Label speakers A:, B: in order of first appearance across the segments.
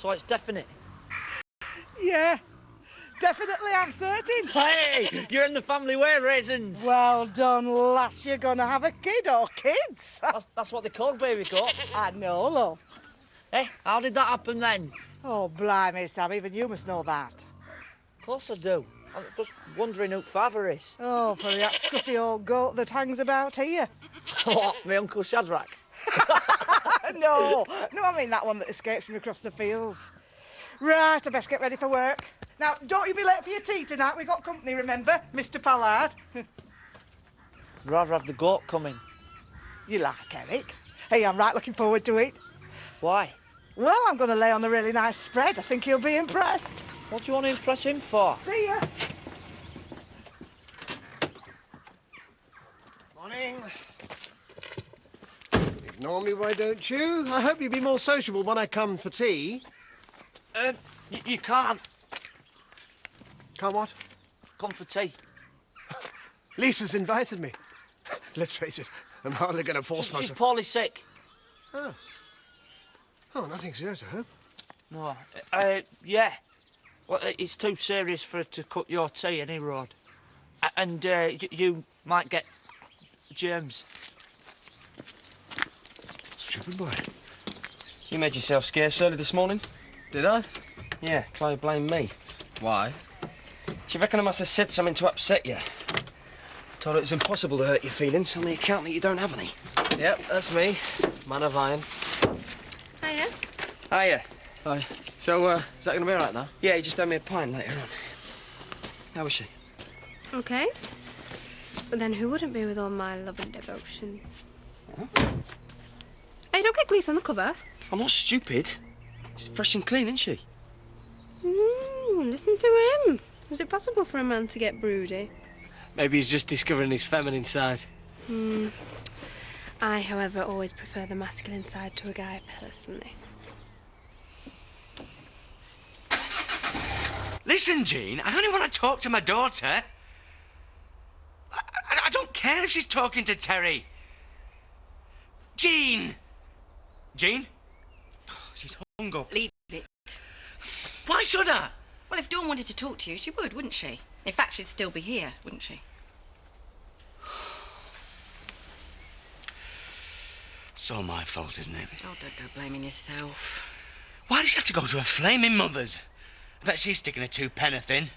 A: So it's definite?
B: Yeah, definitely, I'm certain.
A: Hey, you're in the family way, raisins.
B: Well done, lass. You're going to have a kid or kids.
A: That's what they call baby goats.
B: I know, love.
A: Hey, how did that happen then?
B: Oh, blimey, Sam, even you must know that.
A: Of course I do. I'm just wondering who father is.
B: Oh, probably that scruffy old goat that hangs about here.
A: What, my Uncle Shadrach?
B: No, I mean that one that escapes from across the fields. Right, I best get ready for work. Now, don't you be late for your tea tonight. We've got company, remember? Mr. Pollard.
A: I'd rather have the goat coming.
B: You like Eric? Hey, I'm right looking forward to it.
A: Why?
B: Well, I'm going to lay on a really nice spread. I think he'll be impressed.
A: What do you want to impress him for?
B: See ya.
C: Morning. Ignore me, why don't you? I hope you'll be more sociable when I come for tea.
A: You can't.
C: Can't what?
A: Come for tea.
C: Lisa's invited me. Let's face it, I'm hardly going to force
A: She's
C: myself.
A: poorly sick.
C: Oh. Oh, nothing serious, I hope.
A: No. Yeah. Well, it's too serious for her to cut your tea any road. And you might get germs.
C: Stupid boy.
D: You made yourself scarce early this morning.
E: Did I?
D: Yeah, Chloe blamed me.
E: Why?
D: Do you reckon I must have said something to upset you? Told her it's impossible to hurt your feelings on the account that you don't have any.
E: Yep, that's me. Man of iron.
F: Hiya.
D: Hiya.
E: Hi. So, is that gonna be all right now?
D: Yeah, he just owed me a pint later on. How was she?
F: Okay. But then who wouldn't be with all my love and devotion?
D: Huh?
F: Hey, don't get grease on the cover.
D: I'm not stupid. She's fresh and clean, isn't she?
F: Listen to him. Is it possible for a man to get broody?
E: Maybe he's just discovering his feminine side.
F: I, however, always prefer the masculine side to a guy, personally.
G: Listen, Jean, I only want to talk to my daughter. I don't care if she's talking to Terry. Jean! Jean? Oh, she's hung up.
H: Leave it.
G: Why should I?
H: Well, if Dawn wanted to talk to you, she would, wouldn't she? In fact, she'd still be here, wouldn't she?
G: It's all my fault, isn't it?
H: Oh, don't go blaming yourself.
G: Why does she have to go to her flaming mother's? I bet she's sticking a two-penny in.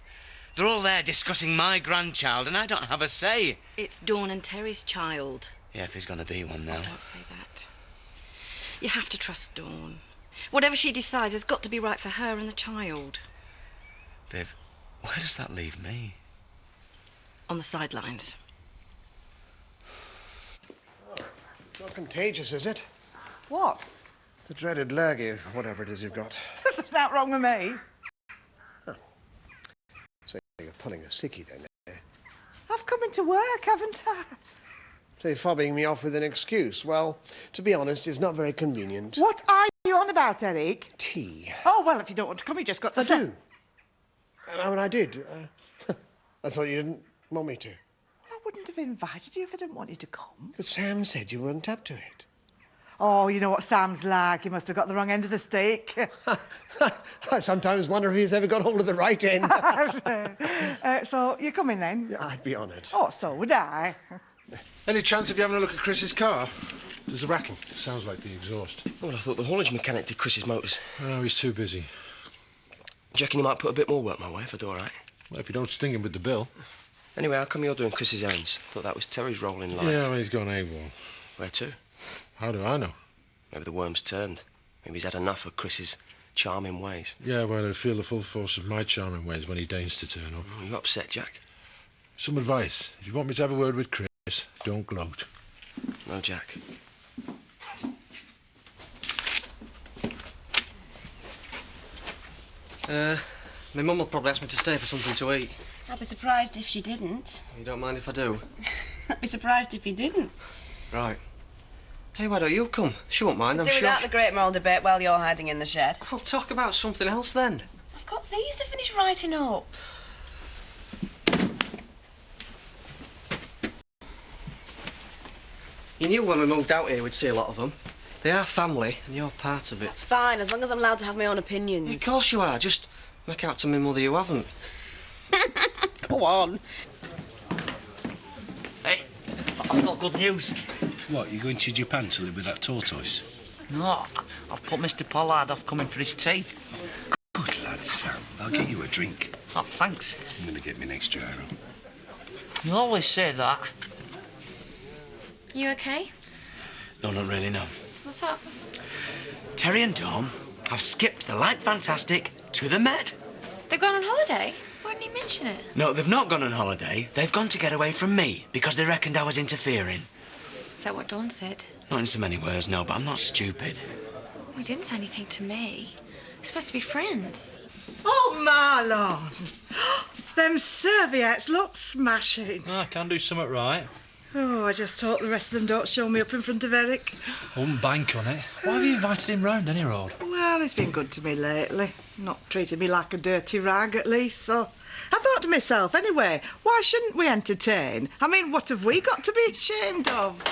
G: They're all there discussing my grandchild, and I don't have a say.
H: It's Dawn and Terry's child.
G: Yeah, if there's going to be one now.
H: Oh, don't say that. You have to trust Dawn. Whatever she decides has got to be right for her and the child.
G: Viv, where does that leave me?
H: On the sidelines.
C: Not contagious, is it?
B: What?
C: The dreaded lurgy, whatever it is you've got.
B: Is that wrong with me?
C: So you're pulling a sickie then, eh?
B: I've come into work, haven't I?
C: So you're fobbing me off with an excuse. Well, to be honest, it's not very convenient.
B: What are you on about, Eric?
C: Tea.
B: Oh, well, if you don't want to come, you just got to
C: I
B: say...
C: do. I mean, I did. I thought you didn't want me to.
B: I wouldn't have invited you if I didn't want you to come.
C: But Sam said you weren't up to it.
B: Oh, you know what Sam's like. He must have got the wrong end of the stick.
C: I sometimes wonder if he's ever got hold of the right end.
B: So, you're coming then?
C: Yeah, I'd be honoured.
B: Oh, so would I.
I: Any chance of you having a look at Chris's car? There's a rattle. Sounds like the exhaust.
D: Well, I thought the haulage mechanic did Chris's motors.
I: Oh, he's too busy.
D: Do you reckon he might put a bit more work my way if I do all right?
I: Well, if you don't sting him with the bill.
D: Anyway, how come you're doing Chris's errands? Thought that was Terry's role in life.
I: Yeah, well, he's gone AWOL.
D: Where to?
I: How do I know?
D: Maybe the worm's turned. Maybe he's had enough of Chris's charming ways.
I: Yeah, well, he'll feel the full force of my charming ways when he deigns to turn up.
D: Oh, you upset, Jack?
I: Some advice. If you want me to have a word with Chris, don't gloat.
D: No, Jack.
E: My mum will probably ask me to stay for something to eat.
H: I'd be surprised if she didn't.
E: You don't mind if I do?
H: I'd be surprised if you didn't.
E: Right. Hey, why don't you come? She won't mind, I'm
H: Do
E: sure.
H: without the Great Moral debate while you're hiding in the shed.
E: We'll talk about something else then.
H: I've got these to finish writing up.
E: You knew when we moved out here we'd see a lot of them. They are family, and you're part of it.
J: It's fine, as long as I'm allowed to have my own opinions.
E: Yeah, of course you are. Just make out to me mother you haven't.
J: Go on.
A: Hey, I've got good news.
I: What, you going to Japan to live with that tortoise?
A: No, I've put Mr. Pollard off coming for his tea.
I: Good lad, Sam. I'll get you a drink.
A: Oh, thanks.
I: I'm going to get me next gyro.
A: You always say that.
F: You okay?
G: No, not really, no.
F: What's up?
G: Terry and Dawn have skipped the Light Fantastic to the Med.
F: They've gone on holiday? Why didn't you mention it?
G: No, they've not gone on holiday. They've gone to get away from me because they reckoned I was interfering.
F: Is that what Dawn said?
G: Not in so many words, no, but I'm not stupid.
F: Well, he didn't say anything to me. We're supposed to be friends.
B: Oh, Marlon! Them serviettes look smashing.
K: I can do something right.
B: Oh, I just hope the rest of them don't show me up in front of Eric.
K: I wouldn't bank on it. Why have you invited him round any road?
B: Well, he's been good to me lately. Not treated me like a dirty rag, at least, so... I thought to myself, anyway, why shouldn't we entertain? I mean, what have we got to be ashamed of?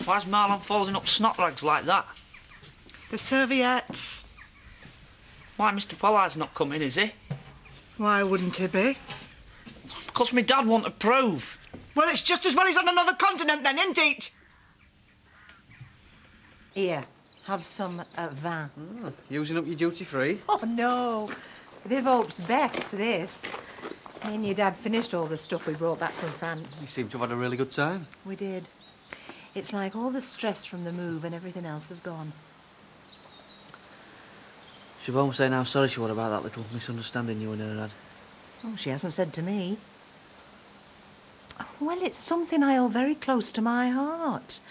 A: Why's Marlon folding up snot rags like that?
B: The serviettes.
A: Why, Mr. Pollard's not coming, is he?
B: Why wouldn't he be?
A: Because my dad want to prove.
B: Well, it's just as well he's on another continent then, isn't it?
L: Here, have some vin.
E: Using up your duty-free?
L: Oh, no. Viv Hope's best, this. Me and your dad finished all the stuff we brought back from France.
E: You seem to have had a really good time.
L: We did. It's like all the stress from the move and everything else has gone.
E: Siobhan was saying how sorry she was about that little misunderstanding you and her had.
L: Oh, she hasn't said to me. Well, it's something I hold very close to my heart.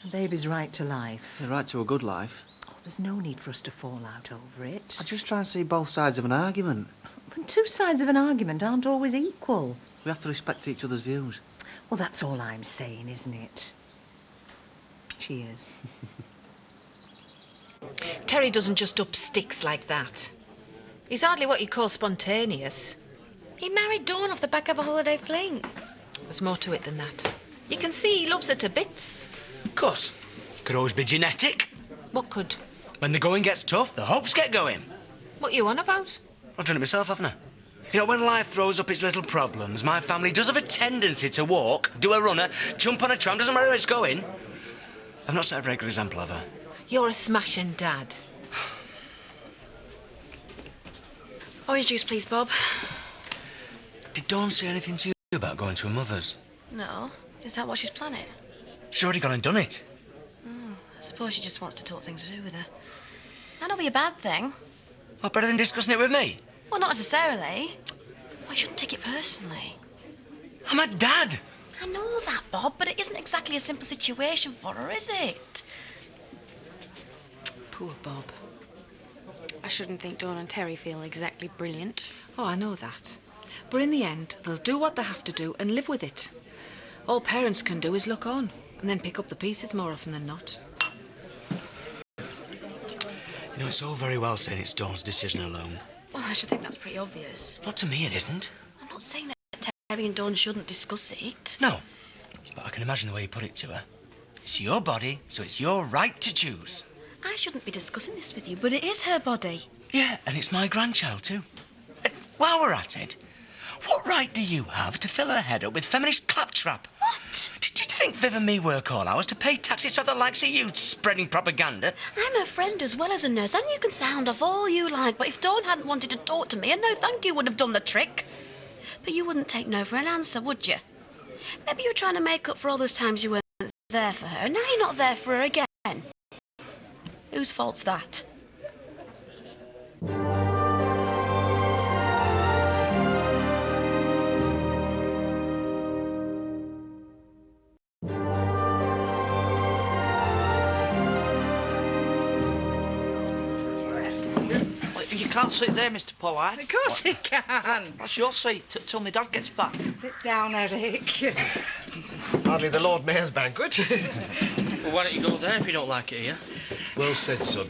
L: A baby's right to life.
E: The right to a good life.
L: Oh, there's no need for us to fall out over it.
E: I just try and see both sides of an argument.
L: But two sides of an argument aren't always equal.
E: We have to respect each other's views.
L: Well, that's all I'm saying, isn't it? Cheers.
M: Terry doesn't just up sticks like that. He's hardly what you call spontaneous.
F: He married Dawn off the back of a holiday fling.
M: There's more to it than that. You can see he loves her to bits.
G: Of course. Could always be genetic.
M: What could?
G: When the going gets tough, the hopes get going.
M: What you on about?
G: I've done it myself, haven't I? You know, when life throws up its little problems, my family does have a tendency to walk, do a runner, jump on a tram, doesn't matter where it's going. I've not set a very good example of her.
M: You're a smashing dad.
H: Orange juice, please, Bob.
G: Did Dawn say anything to you about going to her mother's?
H: No. Is that what she's planning?
G: She's already gone and done it.
H: Oh, I suppose she just wants to talk things through with her. That'll be a bad thing.
G: What, better than discussing it with me?
H: Well, not necessarily. I shouldn't take it personally.
G: I'm a dad.
H: I know that, Bob, but it isn't exactly a simple situation for her, is it?
M: Poor Bob.
F: I shouldn't think Dawn and Terry feel exactly brilliant.
M: Oh, I know that. But in the end, they'll do what they have to do and live with it. All parents can do is look on and then pick up the pieces more often than not.
G: You know, it's all very well saying it's Dawn's decision alone.
H: Well, I should think that's pretty obvious.
G: Not to me, it isn't.
H: I'm not saying that Terry and Dawn shouldn't discuss it.
G: No. But I can imagine the way you put it to her. It's your body, so it's your right to choose.
H: I shouldn't be discussing this with you, but it is her body.
G: Yeah, and it's my grandchild, too. And while we're at it, what right do you have to fill her head up with feminist claptrap?
H: What?
G: Did you think Viv and me work all hours to pay taxes to have the likes of you spreading propaganda?
H: I'm her friend as well as a nurse, and you can sound off all you like, but if Dawn hadn't wanted to talk to me, a no thank you would have done the trick. But you wouldn't take no for an answer, would you? Maybe you were trying to make up for all those times you weren't there for her, and now you're not there for her again. Whose fault's that?
A: You can't sit there, Mr. Pollard.
B: Of course he can.
A: That's your seat till my dad gets back.
B: Sit down, Eric.
C: Hardly the Lord Mayor's banquet.
K: Well, why don't you go there if you don't like it here?
I: Well said, son.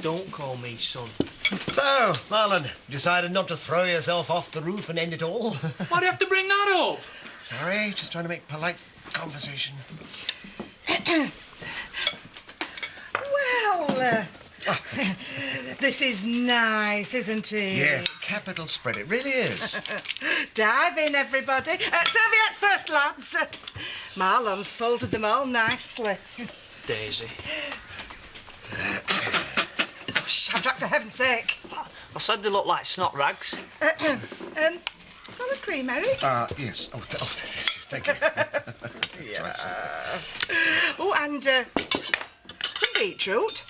K: Don't call me son.
C: So, Marlon, decided not to throw yourself off the roof and end it all?
K: Why do you have to bring that up?
C: Sorry, just trying to make polite conversation.
B: Well, this is nice, isn't it?
C: Yes, capital spread. It really is.
B: Dive in, everybody. Serviettes first, lads. Marlon's folded them all nicely.
E: Daisy.
B: Shadrach, for heaven's sake.
A: I said they look like snot rags.
B: Solid cream, Eric?
C: Yes. Thank you.
B: Yeah. Oh, and some beetroot.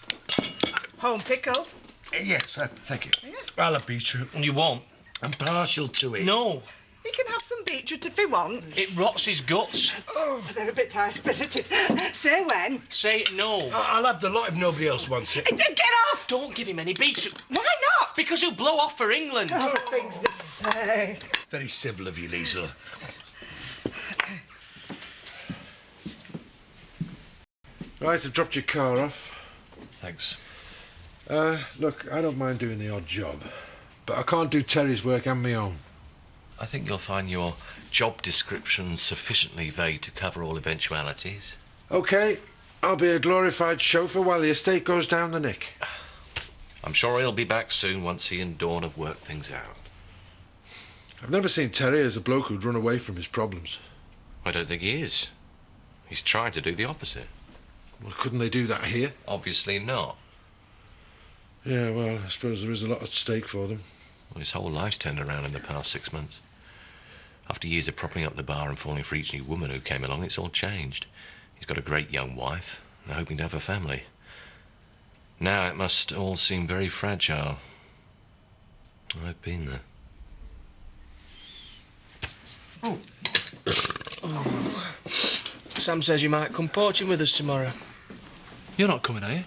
B: Home pickled.
C: Yes, thank you.
B: Yeah.
G: I'll have beetroot. You won't. I'm partial to it. No.
B: He can have some beetroot if he wants.
G: It rots his guts.
B: Oh, they're a bit high-spirited. Say when.
G: Say it no.
I: I'll have the lot if nobody else wants it.
B: Get off!
G: Don't give him any beetroot.
B: Why not?
G: Because he'll blow off for England.
B: Oh, the things they say.
I: Very civil of you, Liesl. Right, I've dropped your car off.
G: Thanks.
I: Look, I don't mind doing the odd job, but I can't do Terry's work and my own.
N: I think you'll find your job description sufficiently vague to cover all eventualities.
I: OK, I'll be a glorified chauffeur while the estate goes down the nick.
N: I'm sure he'll be back soon once he and Dawn have worked things out.
I: I've never seen Terry as a bloke who'd run away from his problems.
N: I don't think he is. He's trying to do the opposite.
I: Well, couldn't they do that here?
N: Obviously not.
I: Yeah, well, I suppose there is a lot at stake for them.
N: Well, his whole life's turned around in the past 6 months. After years of propping up the bar and falling for each new woman who came along, it's all changed. He's got a great young wife and hoping to have a family. Now it must all seem very fragile. I've been there.
D: Sam says you might come poaching with us tomorrow.
K: You're not coming, are you?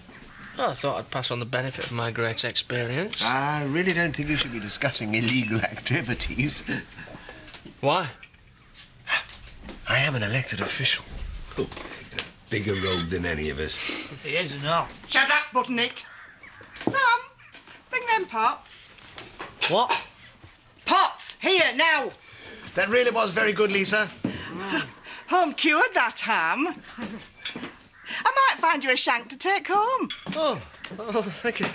D: I thought I'd pass on the benefit of my great experience.
C: I really don't think you should be discussing illegal activities.
D: Why?
I: I am an elected official. A bigger rogue than any of us.
A: He is enough.
B: Shut up, button it. Sam, bring them pots.
A: What?
B: Pots, here, now.
C: That really was very good, Lisa.
B: Home cured, that ham. I might find you a shank to take home.
C: Oh, thank you.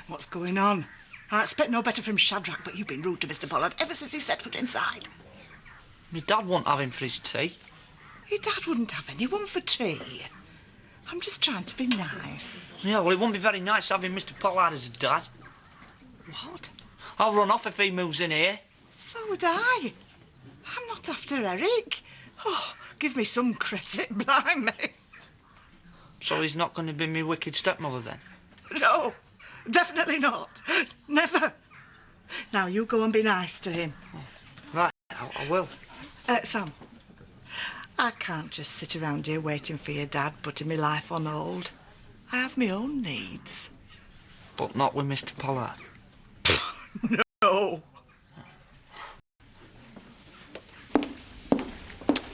B: What's going on? I expect no better from Shadrach, but you've been rude to Mr. Pollard ever since he set foot inside.
A: My dad won't have him for his tea.
B: Your dad wouldn't have anyone for tea. I'm just trying to be nice.
A: Yeah, well, it won't be very nice having Mr. Pollard as a dad.
B: What?
A: I'll run off if he moves in here.
B: So would I. I'm not after Eric. Oh, give me some credit, blimey.
A: So he's not going to be me wicked stepmother then?
B: No, definitely not. Never. Now, you go and be nice to him.
A: Right, I will.
B: Sam, I can't just sit around here waiting for your dad putting my life on hold. I have my own needs.
A: But not with Mr. Pollard.
B: No.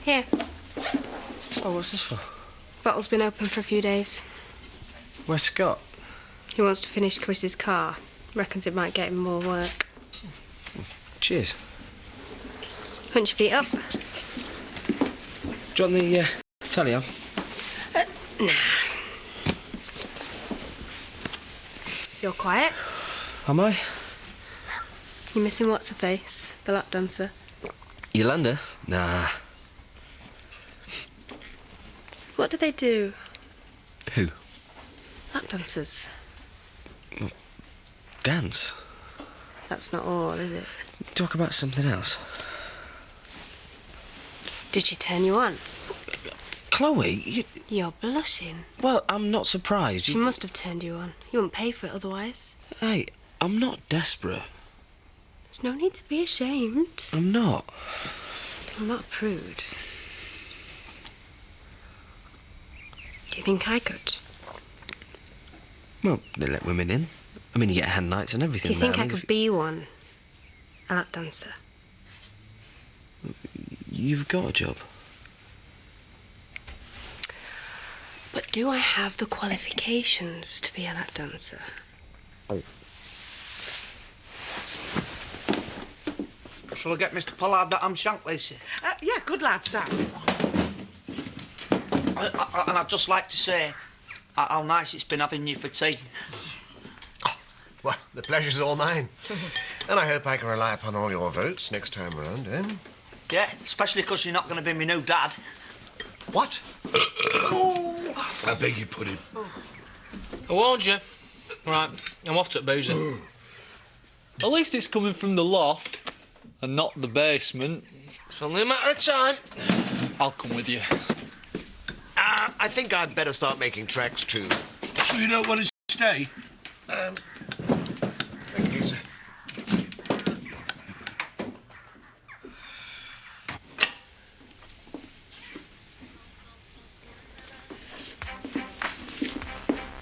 F: Here.
D: Oh, what's this for?
F: Bottle's been open for a few days.
D: Where's Scott?
F: He wants to finish Chris's car. Reckons it might get him more work.
D: Cheers.
F: Punch your feet up.
D: Do you want the telly on?
F: Nah. You're quiet.
D: Am I?
F: You missing what's-her-face, the lap dancer?
D: Yolanda? Nah.
F: What do they do?
D: Who?
F: Lap dancers.
D: Dance?
F: That's not all, is it?
D: Talk about something else.
F: Did she turn you on?
D: Chloe,
F: You're blushing.
D: Well, I'm not surprised.
F: She must have turned you on. You wouldn't pay for it otherwise.
D: Hey, I'm not desperate.
F: There's no need to be ashamed.
D: I'm not.
F: I'm not a prude. Do you think I could?
D: Well, they let women in. I mean, you get hen nights and everything.
F: Do you think
D: there.
F: I could be one? A lap dancer?
D: You've got a job.
F: But do I have the qualifications to be a lap dancer?
A: Shall I get Mr. Pollard that I'm shank, Lucy?
B: Yeah, good lad, Sam.
A: And I'd just like to say how nice it's been having you for tea.
C: Well, the pleasure's all mine. And I hope I can rely upon all your votes next time round, eh?
A: Yeah, especially because you're not going to be my new dad.
C: What?
I: I beg your pudding.
K: I warned you. Right, I'm off to boozer. At least it's coming from the loft and not the basement.
G: It's only a matter of time.
K: I'll come with you.
C: I think I'd better start making tracks too.
I: Sure you don't want to stay?
C: Thank you, sir.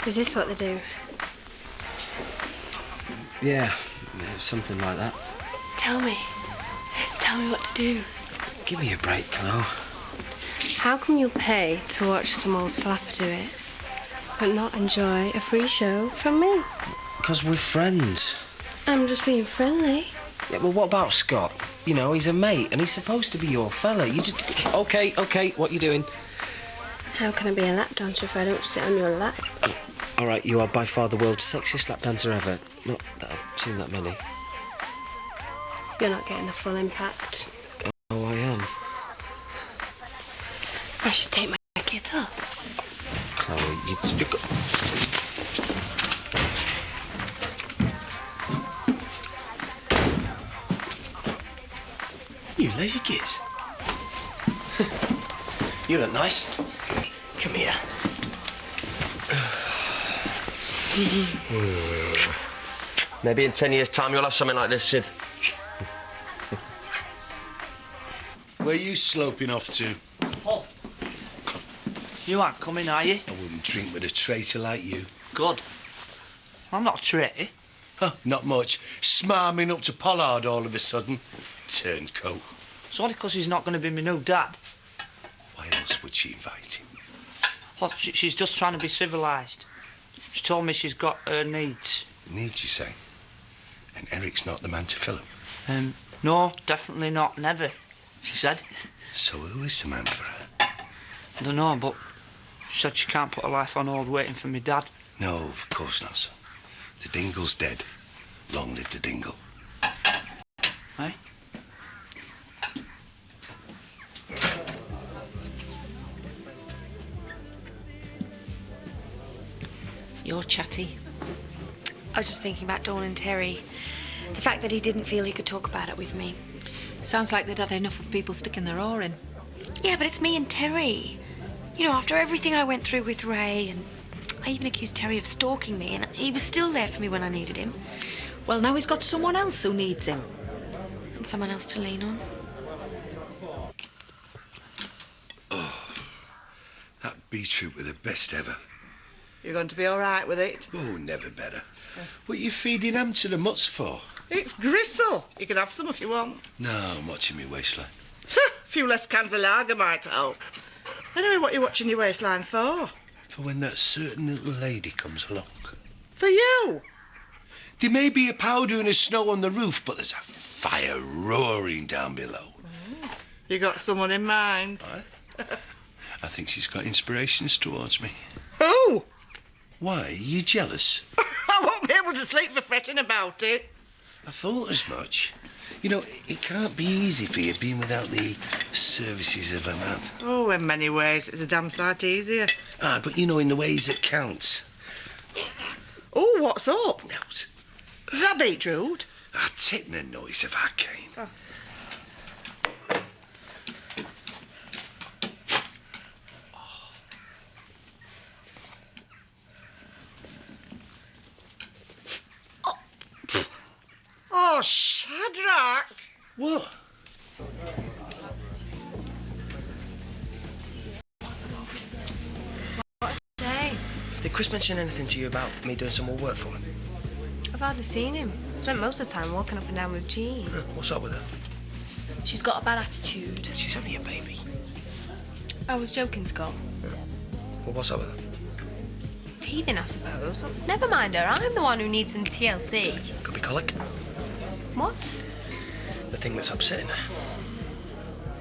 F: Is this what they do?
D: Yeah, something like that.
F: Tell me. Tell me what to do.
D: Give me a break, Chloe.
F: How come you pay to watch some old slapper do it, but not enjoy a free show from me?
D: Because we're friends.
F: I'm just being friendly.
D: Yeah, well, what about Scott? You know, he's a mate, and he's supposed to be your fella. You just... OK, what you doing?
F: How can I be a lap dancer if I don't sit on your lap?
D: All right, you are by far the world's sexiest lap dancer ever. Not that I've seen that many.
F: You're not getting the full impact.
D: Oh, I am.
F: I should take my kit off.
D: Chloe,
I: You lazy gits. You look nice. Come here.
G: Maybe in 10 years' time you'll have something like this, Sid.
I: Where are you sloping off to?
A: Paul, you aren't coming, are you?
I: I wouldn't drink with a traitor like you.
A: Good. I'm not a traitor.
I: Huh, not much. Smarming up to Pollard all of a sudden. Turncoat.
A: It's only because he's not going to be my new dad.
I: Why else would she invite him?
A: Well, she's just trying to be civilised. She told me she's got her needs.
I: Needs, you say? And Eric's not the man to fill them?
A: No, definitely not. Never, she said.
I: So who is the man for her?
A: I don't know, but she said she can't put her life on hold waiting for me dad.
I: No, of course not, son. The dingle's dead. Long live the dingle.
A: Eh?
M: You're chatty.
F: I was just thinking about Dawn and Terry. The fact that he didn't feel he could talk about it with me.
M: Sounds like they'd had enough of people sticking their oar in.
F: Yeah, but it's me and Terry. You know, after everything I went through with Ray, and I even accused Terry of stalking me, and he was still there for me when I needed him.
M: Well, now he's got someone else who needs him.
F: And someone else to lean on.
I: Oh, that beetroot were the best ever.
B: You're going to be all right with it?
I: Oh, never better. What are you feeding them to the mutts for?
B: It's gristle. You can have some if you want.
I: No, I'm watching my waistline.
B: A few less cans of lager might help. Anyway, what are you watching your waistline for?
I: For when that certain little lady comes along.
B: For you?
I: There may be a powder and a snow on the roof, but there's a fire roaring down below.
B: You got someone in mind?
I: I think she's got inspirations towards me.
B: Who?
I: Why, are you jealous?
B: I won't be able to sleep for fretting about it.
I: I thought as much. You know, it can't be easy for you being without the services of a man.
B: Oh, in many ways, it's a damn sight easier.
I: Ah, but you know, in the ways that count.
B: Oh, what's up?
I: No,
B: Is that beetroot?
I: Ah, take the noise of our cane.
B: Oh. Oh, Shadrach!
I: What?
D: Did Chris mention anything to you about me doing some more work for him?
F: I've hardly seen him. Spent most of the time walking up and down with Jean.
D: What's up with her?
F: She's got a bad attitude.
D: She's only a baby.
F: I was joking, Scott.
D: Well, what's up with her?
F: Teething, I suppose. Never mind her. I'm the one who needs some TLC.
D: Could be colic.
F: What?
D: the thing that's upsetting her.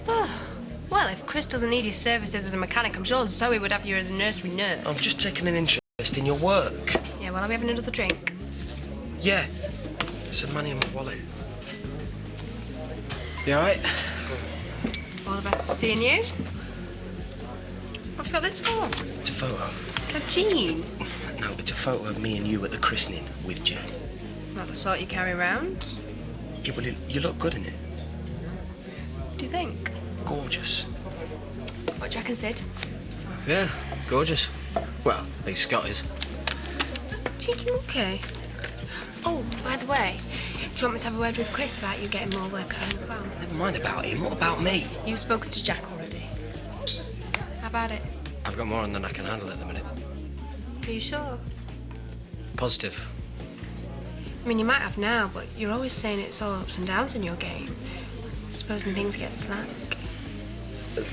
O: Oh, well, if Chris doesn't need his services as a mechanic, I'm sure Zoe would have you as a nursery nurse.
D: I'm just taking an interest in your work.
O: Yeah, well, are we having another drink?
D: Yeah. There's some money in my wallet. You all right?
O: All the best for seeing you. What have you got this for?
D: It's a photo.
O: A Jean.
D: No, it's a photo of me and you at the christening with Jane.
O: Not the sort you carry around.
D: Yeah, well, you look good in it.
O: Do you think?
D: Gorgeous.
O: What do you reckon, Sid?
G: Yeah, gorgeous. Well, at least Scott is.
O: Cheeky monkey. Oh, by the way, do you want me to have a word with Chris about you getting more work at home farm?
D: Never mind about him. What about me?
O: You've spoken to Jack already. How about it?
D: I've got more on than I can handle at the minute.
O: Are you sure?
D: Positive.
O: I mean, you might have now, but you're always saying it's all ups and downs in your game. Supposing things get slack.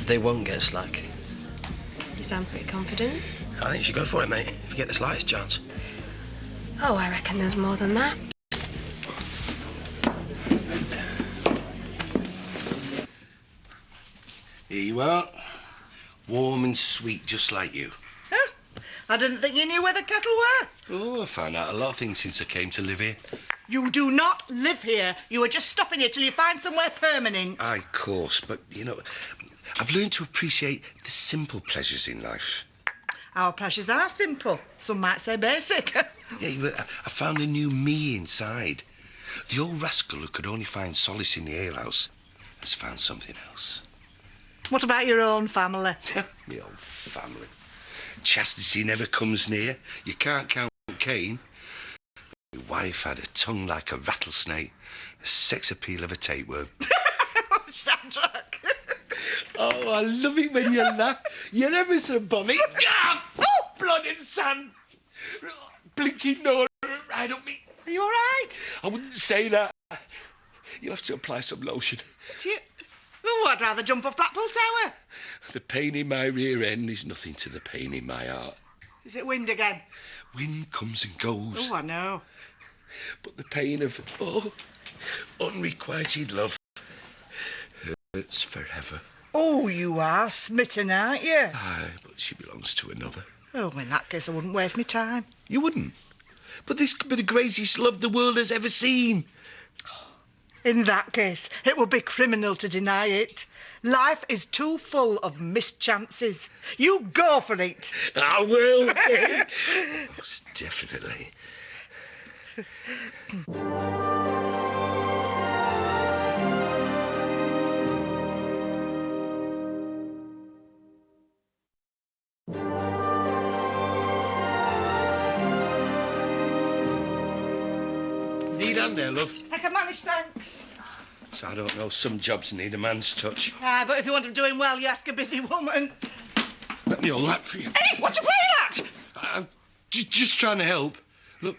D: They won't get slack.
O: You sound pretty confident.
D: I think you should go for it, mate, if you get the slightest chance.
O: Oh, I reckon there's more than that.
I: Here you are. Warm and sweet, just like you.
B: Huh? I didn't think you knew where the kettle were.
I: Oh, I found out a lot of things since I came to live here.
B: You do not live here. You are just stopping here till you find somewhere permanent.
I: Aye, of course, but, you know, I've learned to appreciate the simple pleasures in life.
B: Our pleasures are simple. Some might say basic.
I: Yeah, but I found a new me inside. The old rascal who could only find solace in the alehouse has found something else.
B: What about your own family?
I: My old family. Chastity never comes near. You can't count Cain. My wife had a tongue like a rattlesnake, a sex appeal of a tapeworm.
B: Shadrach.
I: Oh, I love it when you laugh. You're ever so bonny. Oh, blood and sand. Blinking nose right up me.
B: Are you all right?
I: I wouldn't say that. You'll have to apply some lotion.
B: Do you... Oh, I'd rather jump off Blackpool Tower.
I: The pain in my rear end is nothing to the pain in my heart.
B: Is it wind again?
I: Wind comes and goes.
B: Oh, I know.
I: But the pain of, unrequited love hurts forever.
B: Oh, you are smitten, aren't you?
I: Aye, but she belongs to another.
B: Oh, in that case, I wouldn't waste my time.
I: You wouldn't? But this could be the greatest love the world has ever seen.
B: In that case, it would be criminal to deny it. Life is too full of mischances. You go for it.
I: I will. Most definitely. Need hand there, love?
B: I can manage, thanks.
I: So I don't know, some jobs need a man's touch.
B: Ah, but if you want them doing well, you ask a busy woman.
I: Let me hold that for you.
B: Hey, what you playing at?
I: I'm just trying to help. Look,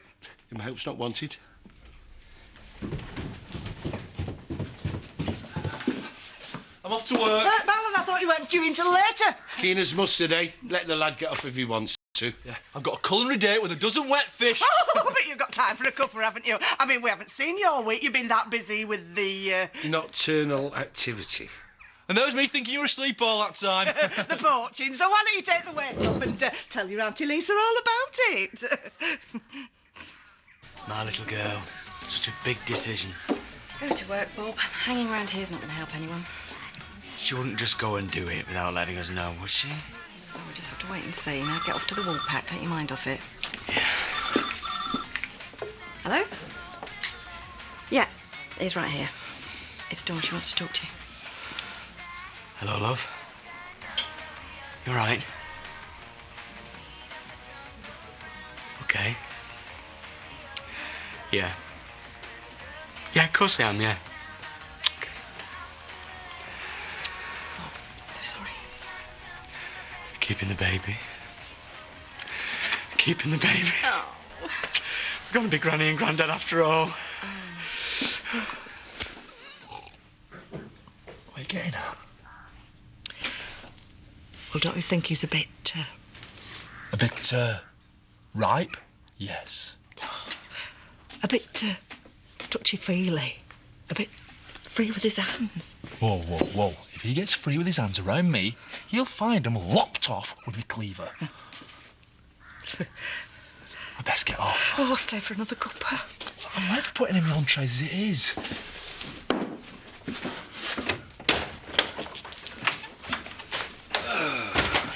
I: my help's not wanted.
K: I'm off to work.
B: Marlon, I thought you weren't due until later.
I: Keen as mustard, eh? Let the lad get off if he wants to.
K: Yeah, I've got a culinary date with a dozen wet fish.
B: Oh, but you've got time for a cuppa, haven't you? I mean, we haven't seen you all week. You've been that busy with the...
I: Nocturnal activity.
K: And that was me thinking you were asleep all that time.
B: the poaching. So why don't you take the weight up and tell your Auntie Lisa all about it?
G: My little girl. Such a big decision.
F: Go to work, Bob. Hanging around here's not going to help anyone.
G: She wouldn't just go and do it without letting us know, would she?
F: Well, we just have to wait and see. Now get off to the wool pack. Take your mind off it. Hello? Yeah, he's right here. It's Dawn. She wants to talk to you.
G: Hello, love. You all right? Okay. Yeah. Yeah, of course I am, yeah. Okay.
F: Oh, so sorry.
G: Keeping the baby. Keeping the baby.
F: Oh.
G: We're going to be Granny and Grandad after all.
B: What are you getting at? Well, don't you think he's a bit...
K: A bit, ripe? Yes.
B: A bit touchy-feely. A bit free with his hands.
P: Whoa, whoa, whoa. If he gets free with his hands around me, he'll find them lopped off with my cleaver. I best get off.
B: Oh, stay for another cuppa.
P: I'm not for putting in my entrees as it is.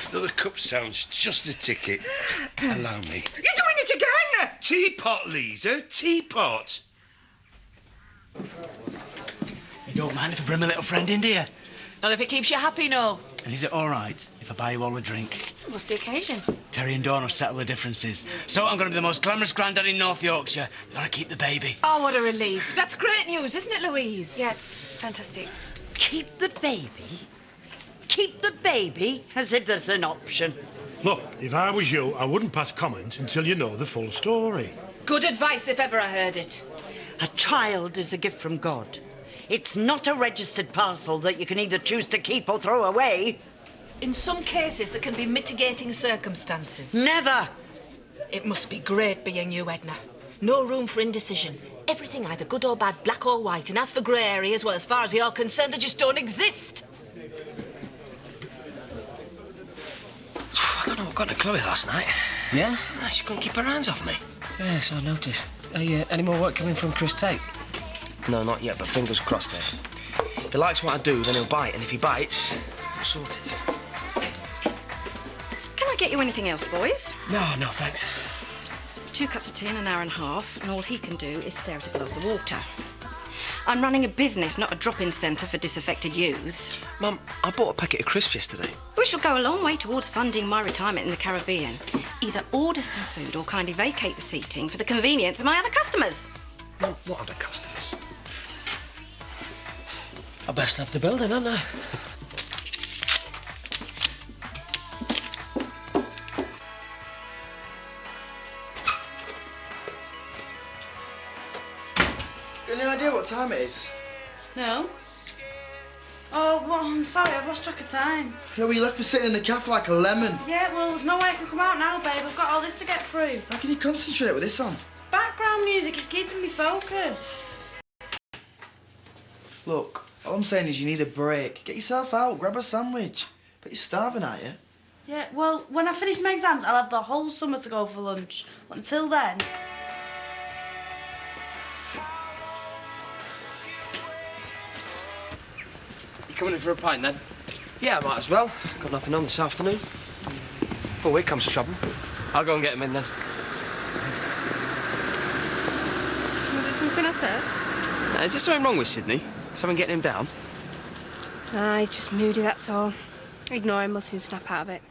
I: Another cup sounds just a ticket. Allow me.
B: You're doing it again!
I: Teapot, Lisa, teapot.
G: You don't mind if I bring my little friend in, do you?
M: Not if it keeps you happy, no.
G: And is it all right if I buy you all a drink?
O: What's the occasion?
G: Terry and Dawn will settle the differences. So I'm going to be the most glamorous granddad in North Yorkshire. You've got to keep the baby.
M: Oh, what a relief. That's great news, isn't it, Louise?
O: Yeah, it's fantastic.
Q: Keep the baby? Keep the baby as if there's an option.
R: Look, if I was you, I wouldn't pass comment until you know the full story.
M: Good advice if ever I heard it.
Q: A child is a gift from God. It's not a registered parcel that you can either choose to keep or throw away.
M: In some cases, there can be mitigating circumstances.
Q: Never!
M: It must be great being you, Edna. No room for indecision. Everything either good or bad, black or white. And as for grey areas, well, as far as you're concerned, they just don't exist.
D: I don't know what got into Chloe last night.
E: Yeah?
D: Nah, she couldn't keep her hands off me.
E: Yes, I noticed. Any more work coming from Chris Tate?
D: No, not yet, but fingers crossed there. If he likes what I do, then he'll bite, and if he bites, I'm sorted.
S: Can I get you anything else, boys?
D: No, thanks.
S: 2 cups of tea in an hour and a half, and all he can do is stare at a glass of water. I'm running a business, not a drop-in centre for disaffected youths.
D: Mum, I bought a packet of crisps yesterday.
S: Which will go a long way towards funding my retirement in the Caribbean. Either order some food or kindly vacate the seating for the convenience of my other customers.
D: Mum, what other customers? I best left the building, hadn't I?
T: Got any idea what time it is?
U: No. Oh, well, I'm sorry, I've lost track of time.
T: Yeah, well, you left me sitting in the cafe like a lemon.
U: Yeah, well, there's no way I can come out now, babe. I've got all this to get through.
T: How can you concentrate with this on?
U: Background music is keeping me focused.
T: Look, all I'm saying is you need a break. Get yourself out, grab a sandwich. But you're starving, are you?
U: Yeah, well, when I finish my exams, I'll have the whole summer to go for lunch. But until then...
D: You coming in for a pint, then? Yeah, I might as well. Got nothing on this afternoon. Well, here comes trouble. I'll go and get him in, then.
O: Was it something I said?
D: Is there something wrong with Sydney? Someone getting him down?
O: Ah, he's just moody, that's all. Ignore him, we'll soon snap out of it.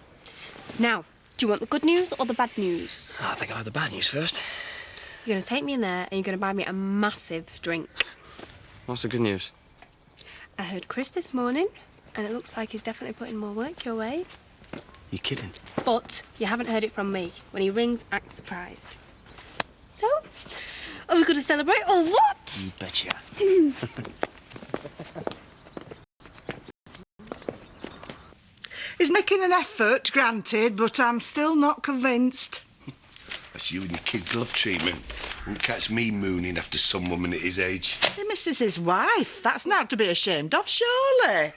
O: Now, do you want the good news or the bad news?
D: I think I'll have the bad news first.
O: You're going to take me in there and you're going to buy me a massive drink.
D: What's the good news?
O: I heard Chris this morning, and it looks like he's definitely putting more work your way.
D: You're kidding.
O: But you haven't heard it from me. When he rings, act surprised. So, are we going to celebrate or what?
D: You betcha.
B: He's making an effort, granted, but I'm still not convinced.
I: That's you and your kid glove treatment. Won't catch me mooning after some woman at his age.
B: He misses his wife. That's not to be ashamed of, surely.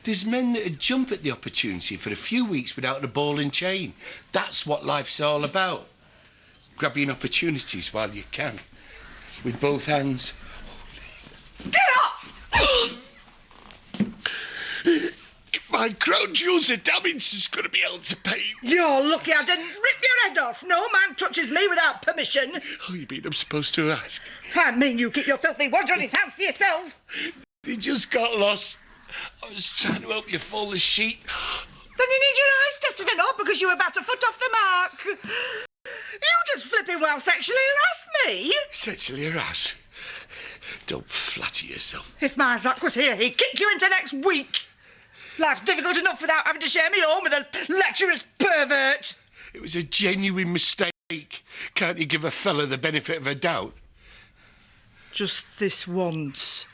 I: There's men that'd jump at the opportunity for a few weeks without a ball and chain. That's what life's all about. Grabbing opportunities while you can. With both hands.
B: Get off!
I: My crown jewels are damaged. It's going to be held to pay.
B: You're lucky I didn't rip your head off. No man touches me without permission.
I: Oh, you mean I'm supposed to ask?
B: I mean you keep your filthy wandering hands to yourself.
I: They just got lost. I was trying to help you fold the sheet.
B: Then you need your eyes tested and all because you were about a foot off the mark. You just flipping well sexually harassed me.
I: Sexually harass? Don't flatter yourself.
B: If my Zach was here, he'd kick you into next week. Life's difficult enough without having to share me home with a lecherous pervert.
I: It was a genuine mistake. Can't you give a fella the benefit of a doubt?
B: Just this once.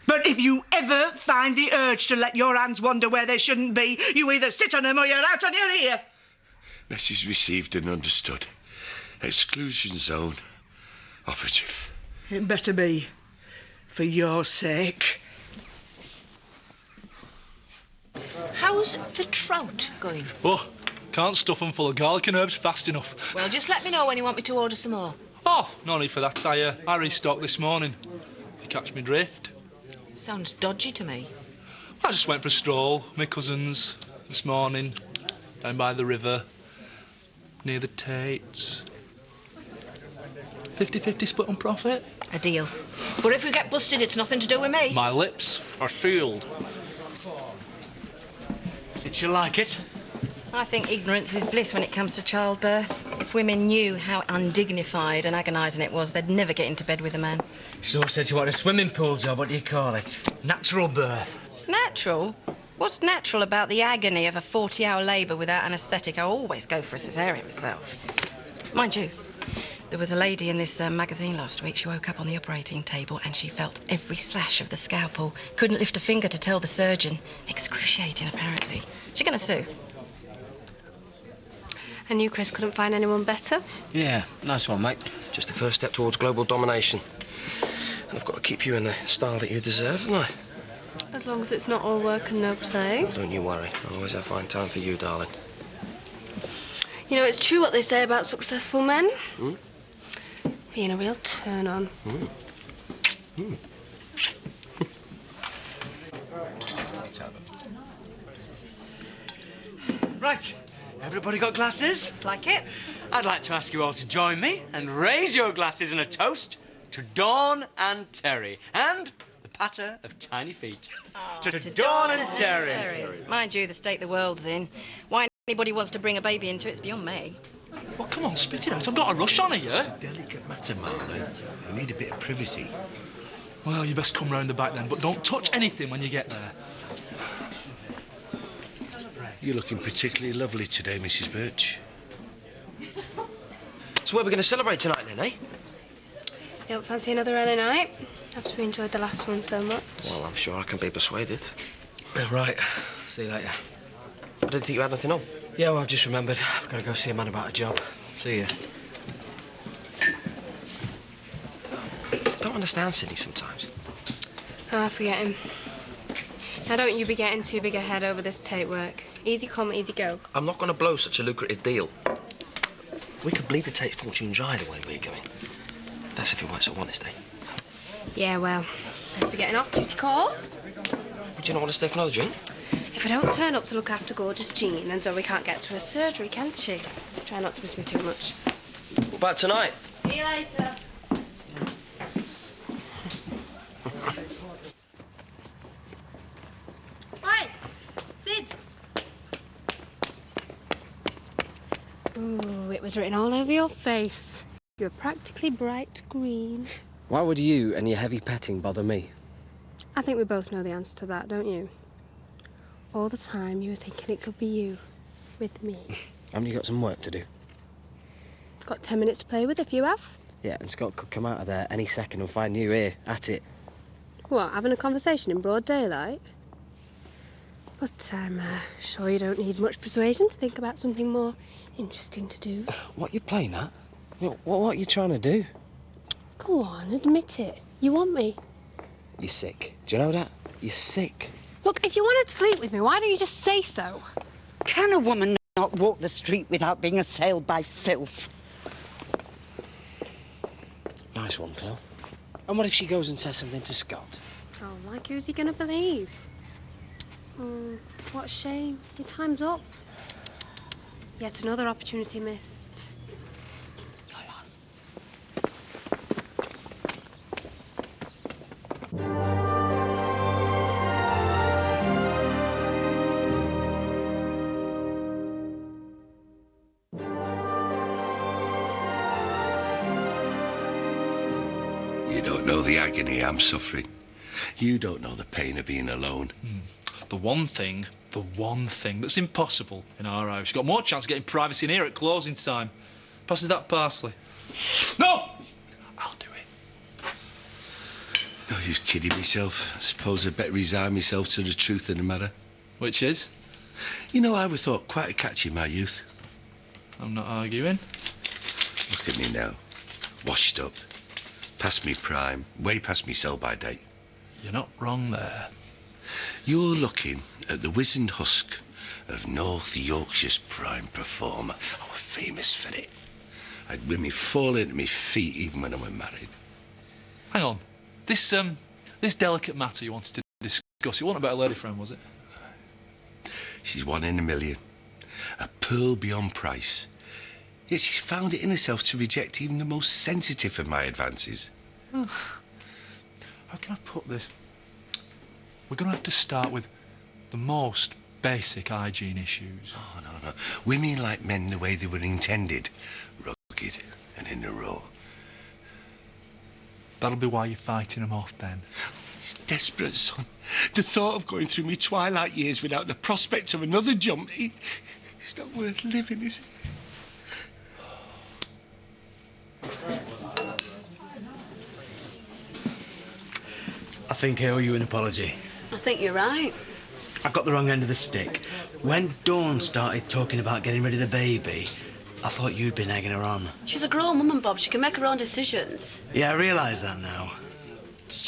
B: But if you ever find the urge to let your hands wander where they shouldn't be, you either sit on them or you're out on your ear.
I: Message received and understood. Exclusion zone. Operative.
B: It better be.
Q: For your sake.
M: How's the trout going?
P: Oh, can't stuff them full of garlic and herbs fast enough.
M: Well, just let me know when you want me to order some more.
P: Oh, no need for that. I restocked this morning. If you catch me drift.
M: Sounds dodgy to me.
P: I just went for a stroll. My cousins this morning, down by the river, near the Tates. 50-50 split on profit.
M: A deal. But if we get busted, it's nothing to do with me.
P: My lips are sealed.
G: Did you like it?
S: I think ignorance is bliss when it comes to childbirth. If women knew how undignified and agonising it was, they'd never get into bed with a man.
G: She always said she wanted a swimming pool job. What do you call it? Natural birth.
S: Natural? What's natural about the agony of a 40-hour labour without anaesthetic? I always go for a cesarean myself. Mind you, there was a lady in this magazine last week. She woke up on the operating table and she felt every slash of the scalpel. Couldn't lift a finger to tell the surgeon. Excruciating, apparently. She's going to sue.
O: And you, Chris, couldn't find anyone better?
D: Yeah, nice one, mate. Just the first step towards global domination. And I've got to keep you in the style that you deserve, haven't I?
O: As long as it's not all work and no play.
D: Don't you worry. I'll always have fine time for you, darling.
O: You know, it's true what they say about successful men.
D: Hmm?
O: Being a real turn-on.
D: Mm. Mm.
G: Right. Everybody got glasses?
S: Looks like it.
G: I'd like to ask you all to join me and raise your glasses in a toast to Dawn and Terry and the patter of tiny feet. To Dawn and Terry.
S: Mind you, the state the world's in. Why anybody wants to bring a baby into it's beyond me.
P: Well, come on, spit it out. I've got a rush on here.
I: Delicate matter, Marlon. You need a bit of privacy.
P: Well, you best come round the back then, but don't touch anything when you get there.
I: You're looking particularly lovely today, Mrs. Birch.
D: So where are we going to celebrate tonight, then, eh?
O: Don't fancy another early night? After we enjoyed the last one so much.
D: Well, I'm sure I can be persuaded. Right. See you later. I didn't think you had nothing on. Yeah, well, I've just remembered. I've got to go see a man about a job. See you. I don't understand Sydney sometimes.
O: Ah, forget him. Now, don't you be getting too big a head over this tape work. Easy come, easy go.
D: I'm not going to blow such a lucrative deal. We could bleed the tape fortune dry the way we're going. That's if you weren't so honest, eh?
O: Yeah, well, let's be getting off. Duty calls.
D: Do you not want to stay for another drink?
O: If I don't turn up to look after gorgeous Jean, then Zoe can't get to her surgery, can she? Try not to miss me too much.
D: What about tonight?
O: See you later. Hi, Sid. Ooh, it was written all over your face. You're practically bright green.
D: Why would you and your heavy petting bother me?
O: I think we both know the answer to that, don't you? All the time you were thinking it could be you, with me.
D: Haven't you got some work to do?
O: Got 10 minutes to play with if you have.
D: Yeah, and Scott could come out of there any second and find you here, at it.
O: What, having a conversation in broad daylight? But I'm sure you don't need much persuasion to think about something more interesting to do.
D: What you playing at? What are you trying to do?
O: Go on, admit it. You want me.
D: You're sick. Do you know that? You're sick.
O: Look, if you wanted to sleep with me, why don't you just say so?
Q: Can a woman not walk the street without being assailed by filth?
D: Nice one, Phil. And what if she goes and says something to Scott?
O: Oh, like who's he gonna believe? Oh, what a shame. Your time's up. Yet another opportunity missed.
I: You don't know the agony I'm suffering. You don't know the pain of being alone.
P: The one thing that's impossible in our house. You've got more chance of getting privacy in here at closing time. Passes that parsley. No! I'll do it.
I: No use kidding myself. I suppose I'd better resign myself to the truth of the matter.
P: Which is?
I: You know, I was thought quite a catch in my youth.
P: I'm not arguing.
I: Look at me now. Washed up. Past me prime, way past me sell-by date.
P: You're not wrong there.
I: You're looking at the wizened husk of North Yorkshire's prime performer. I was famous for it. I'd women falling at my feet even when I was married.
P: Hang on. This delicate matter you wanted to discuss, it wasn't about a lady friend, was it?
I: She's 1 in a million. A pearl beyond price. Yet she's found it in herself to reject even the most sensitive of my advances.
P: How can I put this? We're going to have to start with the most basic hygiene issues.
I: Oh, no. Women like men the way they were intended. Rugged and in the raw.
P: That'll be why you're fighting them off, Ben.
I: It's desperate, son. The thought of going through my twilight years without the prospect of another jump, it's not worth living, is it?
G: I think I owe you an apology.
H: I think you're right.
G: I got the wrong end of the stick. When Dawn started talking about getting rid of the baby, I thought you'd been egging her on.
H: She's a grown woman, Bob. She can make her own decisions.
G: Yeah, I realise that now.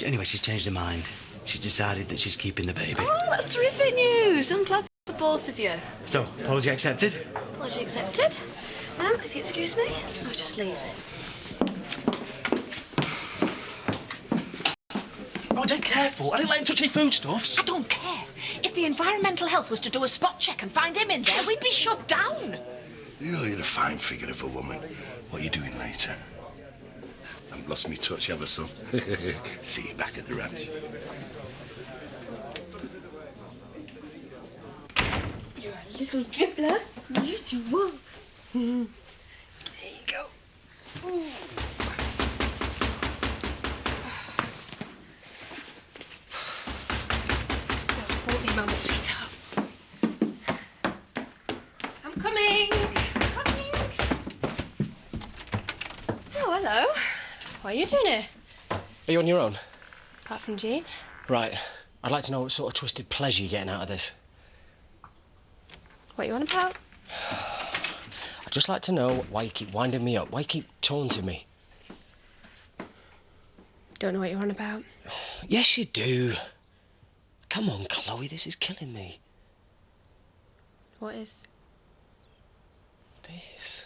G: Anyway, she's changed her mind. She's decided that she's keeping the baby.
H: Oh, that's terrific news. I'm glad for both of you.
G: So, apology accepted?
H: Apology accepted. If you excuse me, I'll just leave it.
P: Oh, dead careful. I didn't let him touch any foodstuffs.
M: I don't care. If the environmental health was to do a spot check and find him in there, we'd be shut down.
I: You know you're a fine figure of a woman. What are you doing later? I haven't lost me touch, have I, son? See you back at the ranch.
O: You're a little dribbler. Yes, you are. There you go. Ooh. Won't be a moment, sweetheart. I'm coming. Oh, hello. What are you doing here?
D: Are you on your own?
O: Apart from Jean?
D: Right. I'd like to know what sort of twisted pleasure you're getting out of this.
O: What you on about?
D: I'd just like to know why you keep winding me up, why you keep taunting me.
O: Don't know what you're on about.
D: Yes, you do. Come on, Chloe, this is killing me.
O: What is?
D: This.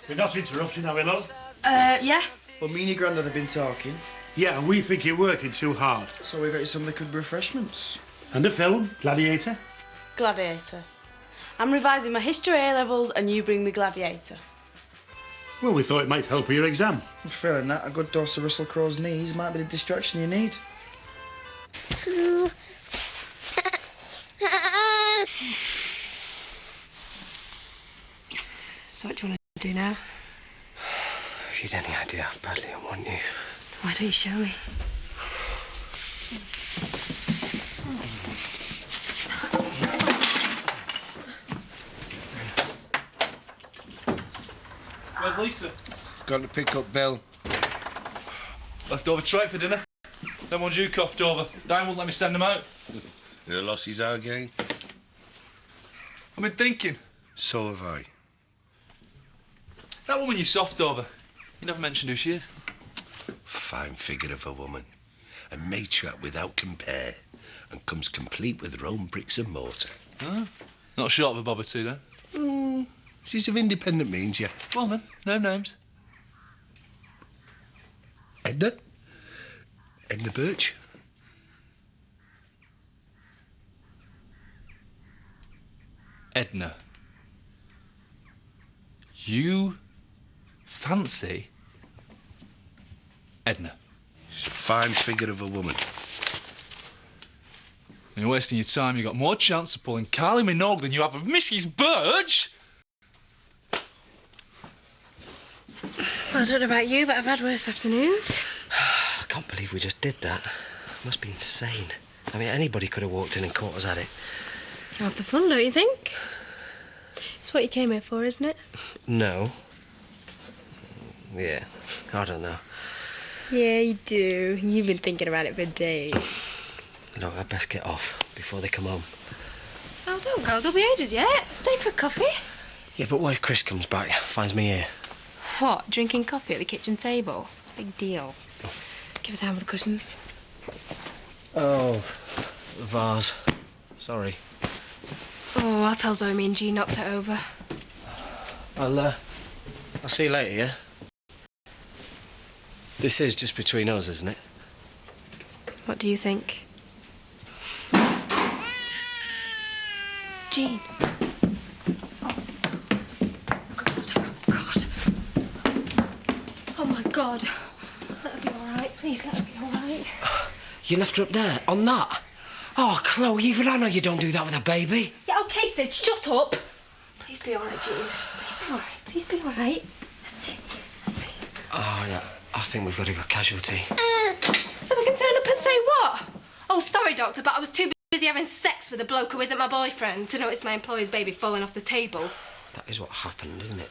R: We're not interrupting, are we, love?
U: Yeah.
T: Well, me and your granddad have been talking.
R: Yeah, and we think you're working too hard.
T: So we got you some liquid refreshments.
R: And the film, Gladiator?
U: Gladiator. I'm revising my history A-levels and you bring me Gladiator.
R: Well, we thought it might help with your exam.
T: And failing that, a good dose of Russell Crowe's knees might be the distraction you need.
O: So what do you want to do now?
D: If you'd any idea how badly I want you.
O: Why don't you show me?
P: Where's Lisa?
I: Got to pick up Bill.
P: Left over tray for dinner. Them ones you coughed over. Diane won't let me send them out.
I: The losses our game.
P: I've been thinking.
I: So have I.
P: That woman you soft over. You never mentioned who she is.
I: Fine figure of a woman. A matriarch without compare. And comes complete with her own bricks and mortar.
P: Huh? Not short of a bob or two, then?
I: She's of independent means, yeah.
P: Go on, then. No names.
I: Edna? Edna Birch?
P: Edna. You fancy Edna?
I: She's a fine figure of a woman.
P: You're wasting your time. You've got more chance of pulling Carly Minogue than you have of Mrs. Birch.
O: Well, I don't know about you, but I've had worse afternoons.
D: I can't believe we just did that. Must be insane. I mean, anybody could have walked in and caught us at it.
O: Half the fun, don't you think? It's what you came here for, isn't it?
D: No. Yeah, I don't know.
O: Yeah, you do. You've been thinking about it for days.
D: Look, I'd best get off before they come home.
O: Oh, don't go. There'll be ages yet. Stay for a coffee.
D: Yeah, but what if Chris comes back, finds me here?
O: What, drinking coffee at the kitchen table? Big deal. Give us a hand with the cushions.
D: Oh, vase. Sorry.
O: Oh, I'll tell Zoe me and Jean knocked it over.
D: I'll see you later, yeah? This is just between us, isn't it?
O: What do you think? Jean. Oh, my God. Let her be all right. Please, let her be all right.
D: You left her up there, on that? Oh, Chloe, even I know you don't do that with a baby.
O: Yeah, OK, Sid, shut up. Please be all right, Jean. Please be all right. Please be all right. That's it. That's it.
D: Oh, yeah. I think we've got to go casualty.
O: So we can turn up and say what? Oh, sorry, Doctor, but I was too busy having sex with a bloke who isn't my boyfriend to notice my employer's baby falling off the table.
D: That is what happened, isn't it?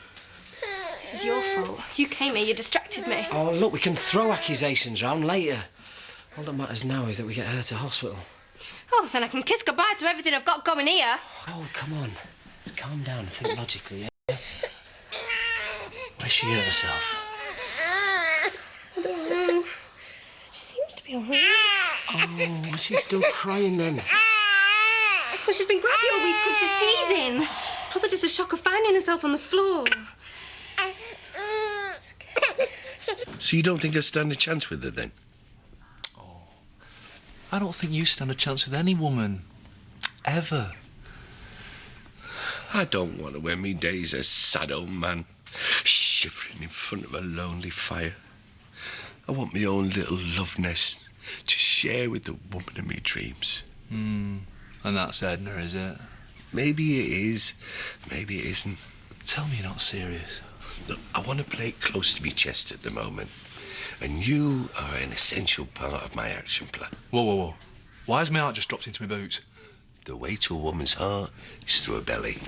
O: This is your fault. You came here, you distracted me.
D: Oh, look, we can throw accusations round later. All that matters now is that we get her to hospital.
O: Oh, then I can kiss goodbye to everything I've got going here.
D: Oh, come on. Just calm down and think logically, yeah? Where's she hurt herself?
O: I don't know. She seems to be all right.
D: Oh, she's still crying then.
O: Well, she's been groggy all week because she's teething. Probably just a shock of finding herself on the floor.
I: So you don't think I stand a chance with her, then?
P: I don't think you stand a chance with any woman. Ever.
I: I don't want to end me days a sad old man, shivering in front of a lonely fire. I want my own little love nest to share with the woman of my dreams.
P: And that's Edna, is it?
I: Maybe it is, maybe it isn't.
P: Tell me you're not serious.
I: Look, I want to play it close to my chest at the moment. And you are an essential part of my action plan.
P: Whoa, whoa, whoa. Why has my heart just dropped into my boots?
I: The way to a woman's heart is through her belly.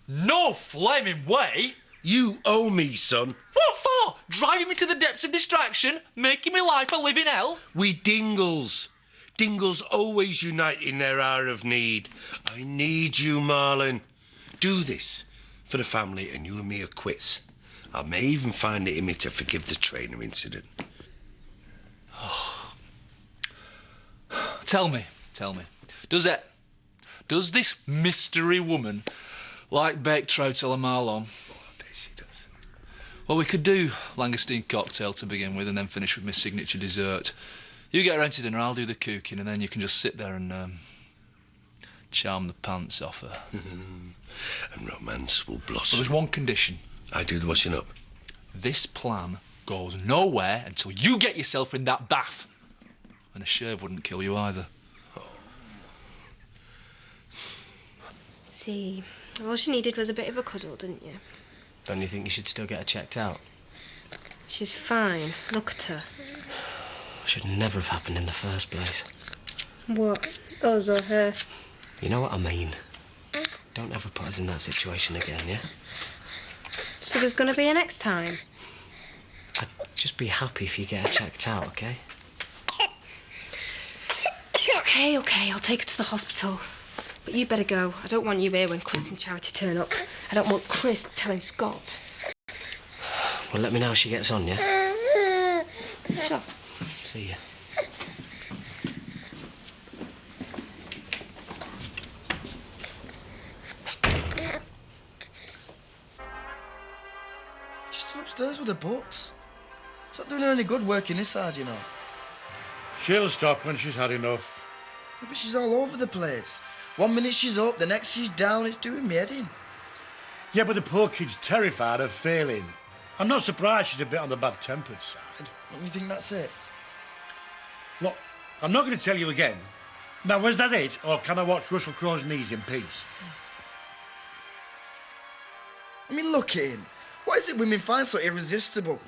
P: No flaming way!
I: You owe me, son.
P: What for? Driving me to the depths of distraction? Making my life a living hell?
I: We dingles. Dingles always unite in their hour of need. I need you, Marlon. Do this for the family and you and me are quits. I may even find it in me to forgive the trainer incident.
P: Tell me. Does this mystery woman like baked trout a la Marlon?
I: Oh, I bet she does.
P: Well, we could do Langoustine cocktail to begin with and then finish with my signature dessert. You get her into dinner, I'll do the cooking, and then you can just sit there and charm the pants off her.
I: And romance will
P: But
I: blossom.
P: there's one condition.
I: I do the washing up.
P: This plan goes nowhere until you get yourself in that bath. And a shave wouldn't kill you either.
O: See, all she needed was a bit of a cuddle, didn't you?
D: Don't you think you should still get her checked out?
O: She's fine. Look at her.
D: Should never have happened in the first place.
O: What? Us or her?
D: You know what I mean? Don't ever put us in that situation again, yeah?
O: So there's going to be a next time?
D: I'd just be happy if you get her checked out, OK?
O: OK, I'll take her to the hospital. But you better go. I don't want you here when Chris and Charity turn up. I don't want Chris telling Scott.
D: Well, let me know how she gets on, yeah?
O: Sure.
D: See ya.
T: She's still upstairs with her books. It's not doing her any good working this hard, you know.
R: She'll stop when she's had enough.
T: Yeah, but she's all over the place. One minute she's up, the next she's down. It's doing me head in.
R: Yeah, but the poor kid's terrified of failing. I'm not surprised she's a bit on the bad-tempered side.
T: Don't you think that's it?
R: Look, I'm not going to tell you again. Now, was that it, or can I watch Russell Crowe's knees in peace?
T: I mean, look at him. What is it women find so irresistible?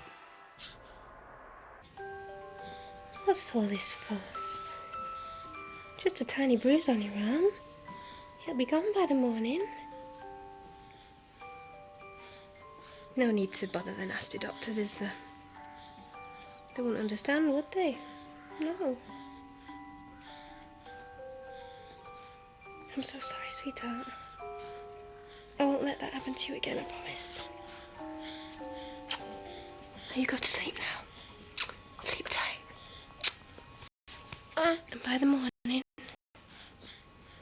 O: What's all this fuss? Just a tiny bruise on your arm. It'll be gone by the morning. No need to bother the nasty doctors, is there? They wouldn't understand, would they? No. I'm so sorry, sweetheart. I won't let that happen to you again, I promise. Now you go to sleep now. Sleep tight. And by the morning,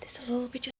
O: this'll all be just